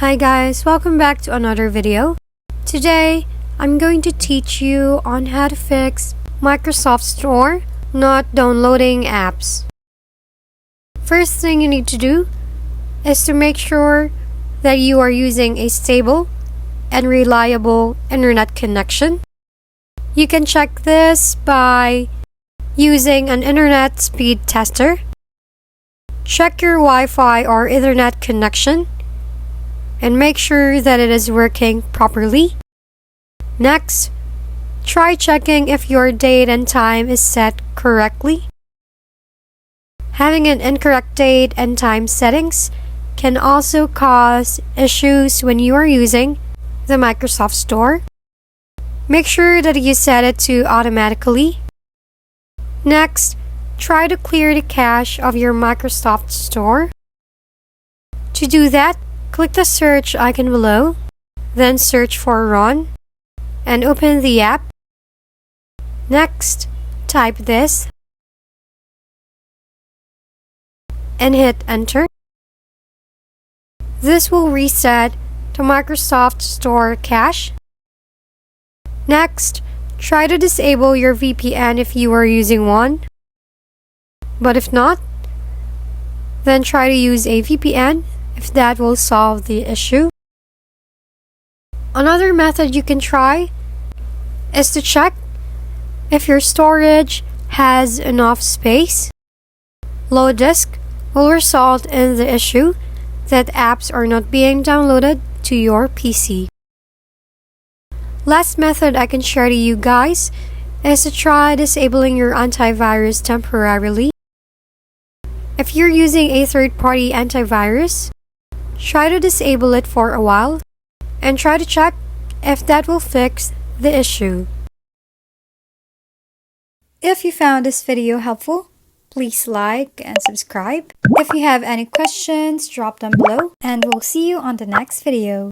Hi guys, welcome back to another video. Today, I'm going to teach you on how to fix Microsoft Store not downloading apps. First thing you need to do is to make sure that you are using a stable and reliable internet connection. You can check this by using an internet speed tester. Check your Wi-Fi or Ethernet connection and make sure that it is working properly. Next, try checking if your date and time is set correctly. Having an incorrect date and time settings can also cause issues when you are using the Microsoft Store. Make sure that you set it to automatically. Next, try to clear the cache of your Microsoft Store. To do that, click the search icon below, then search for Run, and open the app. Next, type this, and hit Enter. This will reset the Microsoft Store cache. Next, try to disable your VPN if you are using one. But if not, then try to use a VPN if that will solve the issue. Another method you can try is to check if your storage has enough space. Low disk will result in the issue that apps are not being downloaded to your PC. Last method I can share to you guys is to try disabling your antivirus temporarily. If you're using a third-party antivirus, try to disable it for a while and try to check if that will fix the issue. If you found this video helpful, please like and subscribe. If you have any questions, drop them below and we'll see you on the next video.